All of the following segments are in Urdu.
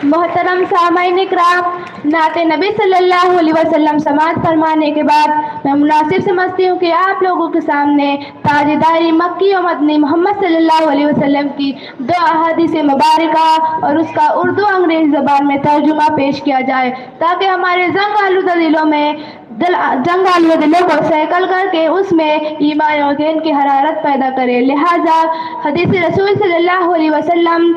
محترم سامعین اکرام، نعت نبی صلی اللہ علیہ وسلم سماعت فرمانے کے بعد میں مناسب سمجھتی ہوں کہ آپ لوگوں کے سامنے تاجداری مکی و مدنی محمد صلی اللہ علیہ وسلم کی دو احادیث مبارکہ اور اس کا اردو انگریزی زبان میں ترجمہ پیش کیا جائے تاکہ ہمارے جنگ آلودہ دلوں کو سیکل کر کے اس میں ایمان و یقین کی حرارت پیدا کرے۔ لہٰذا حدیث رسول صلی اللہ علیہ وسلم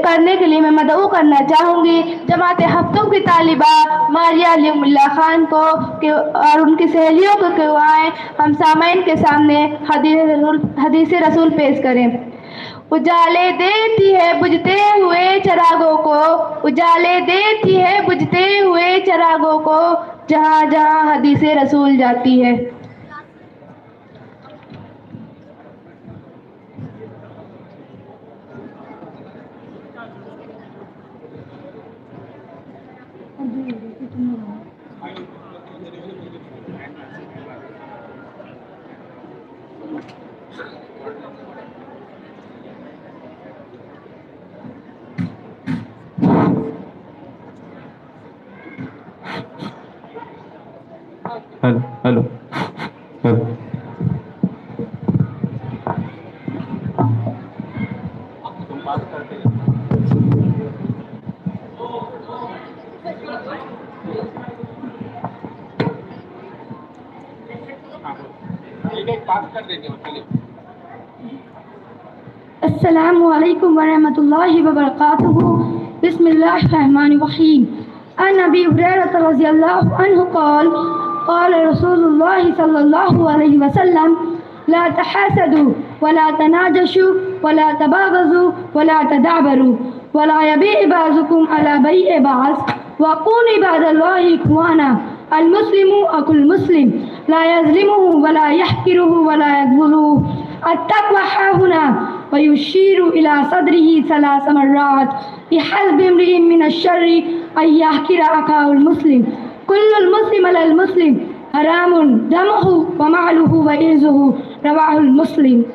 کرنے کے لیے میں مدعو کرنا چاہوں گی جماعت ہفتوں کی طالبہ ماریہ علیم اللہ خان کو اور ان کی سہیلیوں کو کہ وہ آئیں ہم سامعین کے سامنے حدیث رسول پیش کریں۔ اجالے دیتی ہے بجھتے ہوئے چراغوں کو، اجالے دیتی ہے بجھتے ہوئے چراغوں کو، جہاں جہاں حدیث رسول جاتی ہے۔ ہلو السلام علیکم ورحمۃ اللہ وبرکاتہ۔ بسم اللہ الرحمن الرحیم۔ عن ابی ہریرہ رضی اللہ عنہ قال قال رسول اللہ صلی اللہ علیہ وسلم لا تحاسدوا ولا تناجشوا ولا تباغضوا ولا تدابروا ولا يبيع بعضكم على بيع بعض وكونوا عباد الله إخوانا المسلم أخو المسلم لا يظلمه ولا يحقره ولا يخذله التقوى هاهنا ويشير إلى صدره 3 مرات بحسب امرئ من الشر أن يحقر أخاه المسلم كل المسلم على المسلم حرام دمه وماله وعرضه رواه المسلم۔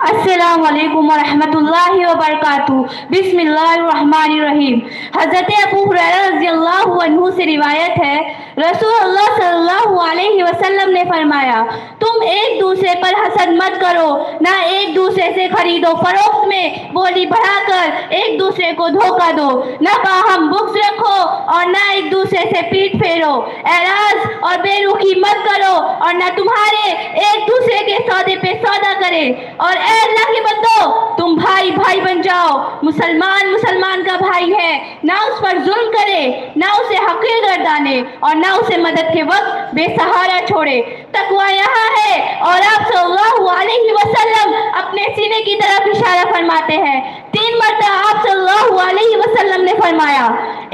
السلام علیکم ورحمۃ اللہ وبرکاتہ۔ بسم اللہ الرحمن الرحیم۔ حضرت ابو ہریرہ رضی اللہ عنہ سے روایت ہے، رسول اللہ صلی اللہ علیہ وسلم نے فرمایا، تم ایک دوسرے پر حسد مت کرو، نہ ایک دوسرے سے خرید و فروخت میں بولی بڑھا کر ایک دوسرے کو دھوکہ دو، نہ باہم بغض رکھو اور نہ ایک دوسرے سے پیٹ پھیرو، اعراض اور بے رخی مت کرو اور نہ تمہارے ایک دوسرے کے سودے پہ سودا کرے، اور اے اللہ کے بندو تم بھائی بھائی بن جاؤ، مسلمان مسلمان کا بھائی ہے، نہ اس پر ظلم کرے، نہ اسے حقیر گردانے اور نہ اسے مدد کے وقت بے سہارا چھوڑے۔ تقویٰ یہاں ہے، اور آپ صلی اللہ علیہ وسلم اپنے سینے کی طرف اشارہ فرماتے ہیں۔ 3 مرتبہ آپ صلی اللہ علیہ وسلم نے فرمایا،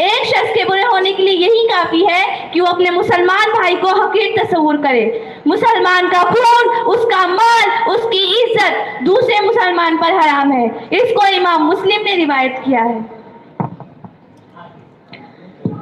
ایک شخص کے برے ہونے کے لیے یہی کافی ہے کہ وہ اپنے مسلمان بھائی کو حقیر تصور کرے۔ مسلمان کا خون، اس کا مال، اس کی عزت دوسرے مسلمان پر حرام ہے۔ اس کو امام مسلم نے روایت کیا ہے۔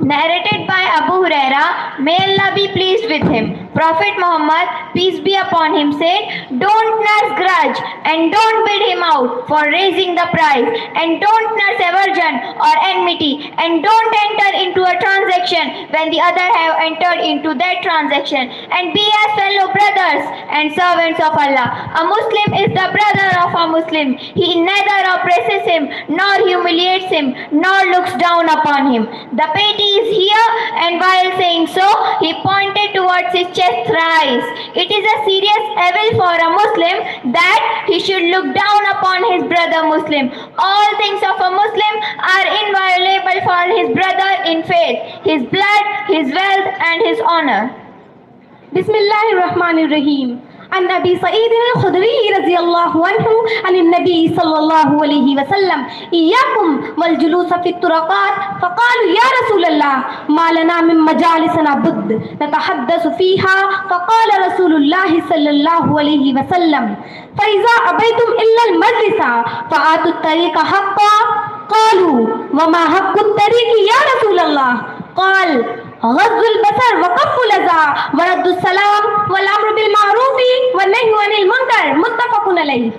Narrated by Abu Huraira, may Allah be pleased with him. Prophet Muhammad, peace be upon him, said, don't nurse grudge and don't bid him out for raising the price, and don't nurse aversion or enmity, and don't enter into a transaction when the other have entered into that transaction, and be as fellow brothers and servants of Allah. A Muslim is the brother of a Muslim. He neither oppresses him nor humiliates him nor looks down upon him. The piety is here, and while saying so, he pointed towards his chest thrice. It is a serious evil for a Muslim that he should look down upon his brother Muslim. All things of a Muslim are inviolable for his brother in faith, his blood, his wealth, and his honor. بسم اللہ الرحمن الرحیم۔ عن ابی سعید الخدری رضی اللہ عنہ عن النبی صلی اللہ علیہ وسلم ایاکم والجلوس فی الطرقات فقالوا یا رسول اللہ ما لنا من مجالسنا بد نتحدث فیها فقال رسول اللہ صلی اللہ علیہ وسلم فاذا ابیتم الا المجلس فآتوا الطریق حقا قالوا وما حق الطریق یا رسول اللہ قال غض البصر وقف الاذى ورد السلام والامر بالمعروف والنهي عن المنکر متفق علیہ۔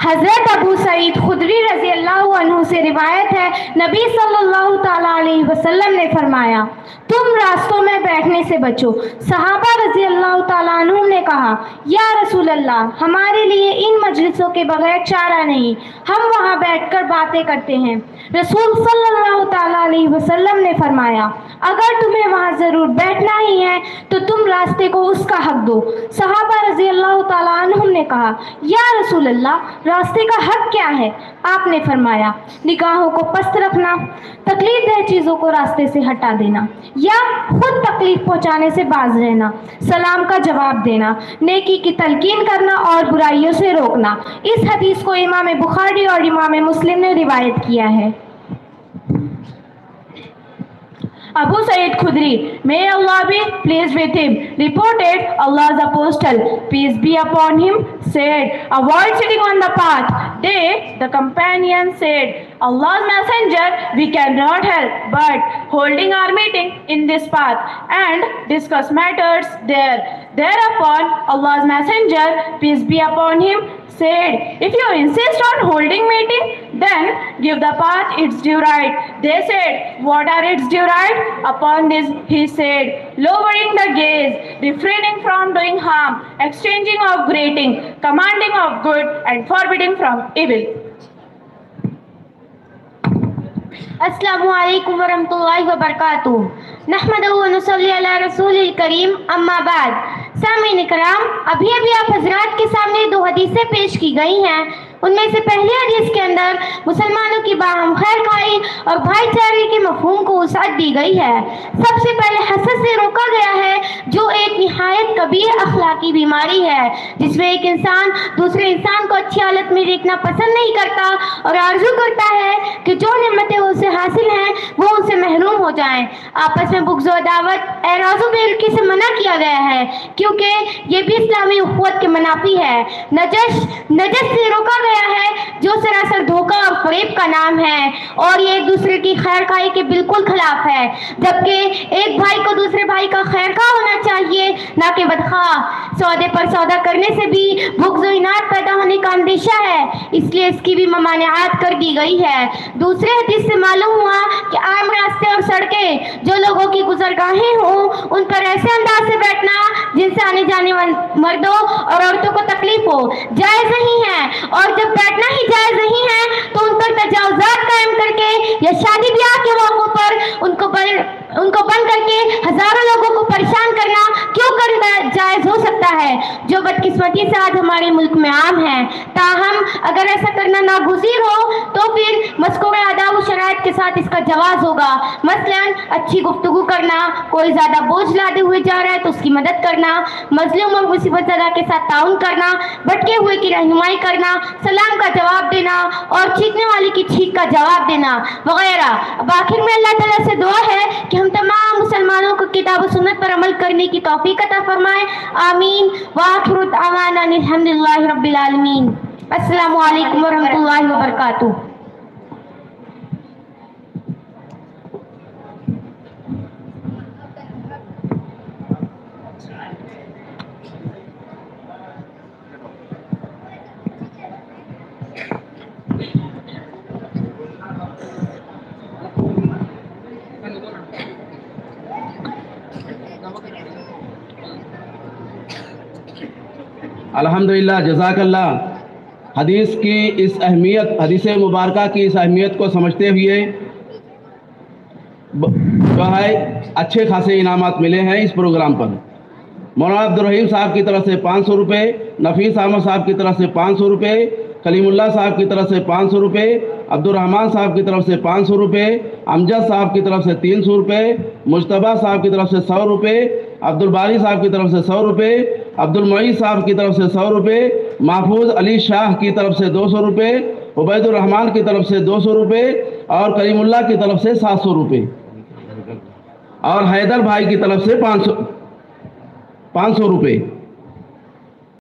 حضرت ابو سعید خدری رضی اللہ عنہ سے روایت ہے، نبی صلی اللہ تعالیٰ علیہ وسلم نے فرمایا تم راستوں میں بیٹھنے سے بچو۔ صحابہ رضی اللہ تعالیٰ عنہ نے کہا یا رسول اللہ، ہمارے لیے ان مجلسوں کے بغیر چارہ نہیں، ہم وہاں بیٹھ کر باتیں کرتے ہیں۔ رسول صلی اللہ تعالیٰ علیہ وسلم نے فرمایا اگر تمہیں وہاں ضرور بیٹھنا ہی ہے تو تم راستے کو اس کا حق دو۔ صحابہ رضی اللہ تعالیٰ عنہ نے کہا یا رسول اللہ، راستے کا حق کیا ہے؟ آپ نے فرمایا نگاہوں کو پست رکھنا، تکلیف دہ چیزوں کو راستے سے ہٹا دینا یا خود تکلیف پہنچانے سے باز رہنا، سلام کا جواب دینا، نیکی کی تلقین کرنا اور برائیوں سے روکنا۔ اس حدیث کو امام بخاری اور امام مسلم نے روایت کیا ہے۔ Abu Sa'id Khudri, may Allah be pleased with him, reported Allah's apostle, peace be upon him, said, avoid sitting on the path. They, the companions, said, Allah's messenger, we cannot help but holding our meeting in this path and discuss matters there. Thereupon Allah's messenger, peace be upon him, said, if you insist on holding meeting, then give the path its due right. They said, what are its due right? Upon this he said, lowering the gaze, refraining from doing harm, exchanging of greeting, commanding of good, and forbidding from evil. السلام علیکم ورحمۃ اللہ وبرکاتہ۔ نحمدہ و نصلی علی رسول الکریم، اما بعد۔ سامعین اکرام، ابھی آپ حضرات کے سامنے 2 حدیثیں پیش کی گئی ہیں۔ ان میں سے پہلی حدیث کے اندر مسلمانوں کی باہم خیر خواہی اور بھائی چارے کے مفہوم کو وسعت دی گئی ہے۔ سب سے پہلے حسد سے روکا گیا ہے، جو ایک نہایت کبیر اخلاقی بیماری ہے، جس میں ایک انسان دوسرے انسان کو اچھی حالت میں دیکھنا پسند نہیں کرتا اور آرزو کرتا ہے کہ جو نعمتیں اسے حاصل ہیں وہ ان سے محروم ہو جائیں۔ آپس میں بغض و عداوت اعراض و بےرخی سے منع کیا گیا ہے، کیونکہ یہ بھی اسلامی اخوت کے منافی ہے۔ نجس سے روکا گیا ہے، جو سراسر دھوکہ اور فریب کا نام ہے، اور یہ ایک دوسرے کی خیر خواہی کے بالکل خلاف ہے، جبکہ ایک بھائی کو دوسرے بھائی کا خیر خواہ ہونا چاہیے، نہ کہ بدخواہ۔ سودے پر سودا کرنے سے بھی بغض و عناد پیدا ہونے کا اندیشہ ہے، اس لیے اس کی بھی ممانعت کر دی گئی ہے۔ دوسرے حدیث سے معلوم ہوا کہ عام راستے اور سڑکیں جو لوگوں کی گزرگاہیں ہوں، ان پر ایسے انداز سے بیٹھنا جن سے آنے جانے والے مردوں اور عورتوں کو تکلیف ہو، جائز نہیں ہے، اور جب بیٹھنا ہی جائز نہیں ہے تو ان پر تجاوزات قائم کر کے یا شادی بیاہ کے موقعوں پر ان کو بند کر کے ہزاروں لوگوں کو پریشان کرنا کیوں کرنا جائز ہو سکتا ہے، جو بدقسمتی سے آج ہمارے ملک میں عام ہے۔ تاہم اگر ایسا کرنا ناگزیر ہو تو پھر مذکورہ آداب و شرائط کے ساتھ اس کا جواز ہوگا، مثلاً اچھی گفتگو کرنا، کوئی زیادہ بوجھ لادے ہوئے جا رہا ہے تو اس کی مدد کرنا، مظلوم اور مصیبت زدہ کے ساتھ تعاون کرنا، بھٹکے ہوئے کی رہنمائی کرنا، سلام کا جواب دینا اور چھینکنے والے کی چھینک کا جواب دینا وغیرہ۔ اب آخر میں اللہ تعالیٰ سے دعا ہے کہ ہم تمام مسلمانوں کو کتاب و سنت پر عمل کرنے کی توفیق عطا فرمائے، آمین۔ وآخر دعوانا الحمدللہ رب العالمین۔ السلام علیکم ورحمۃ اللہ وبرکاتہ۔ الحمدللہ، جزاک اللہ۔ حدیث مبارکہ کی اس اہمیت کو سمجھتے ہوئے جو ہے اچھے خاصے انعامات ملے ہیں اس پروگرام پر۔ مولانا عبدالرحیم صاحب کی طرف سے 500 روپے، نفیس احمد صاحب کی طرف سے 500 روپے، کلیم اللہ صاحب کی طرف سے 500 روپے، عبدالرحمان صاحب کی طرف سے 500 روپے، امجد صاحب کی طرف سے 300 روپے، مجتبیٰ صاحب کی طرف سے 100 روپے، عبدالباری صاحب کی طرف سے 100 روپے، عبدالمعید صاحب کی طرف سے 100 روپے، محفوظ علی شاہ کی طرف سے 200 روپے، عبید الرحمان کی طرف سے 200 روپے اور کریم اللہ کی طرف سے 700 روپے اور حیدر بھائی کی طرف سے 500 روپے۔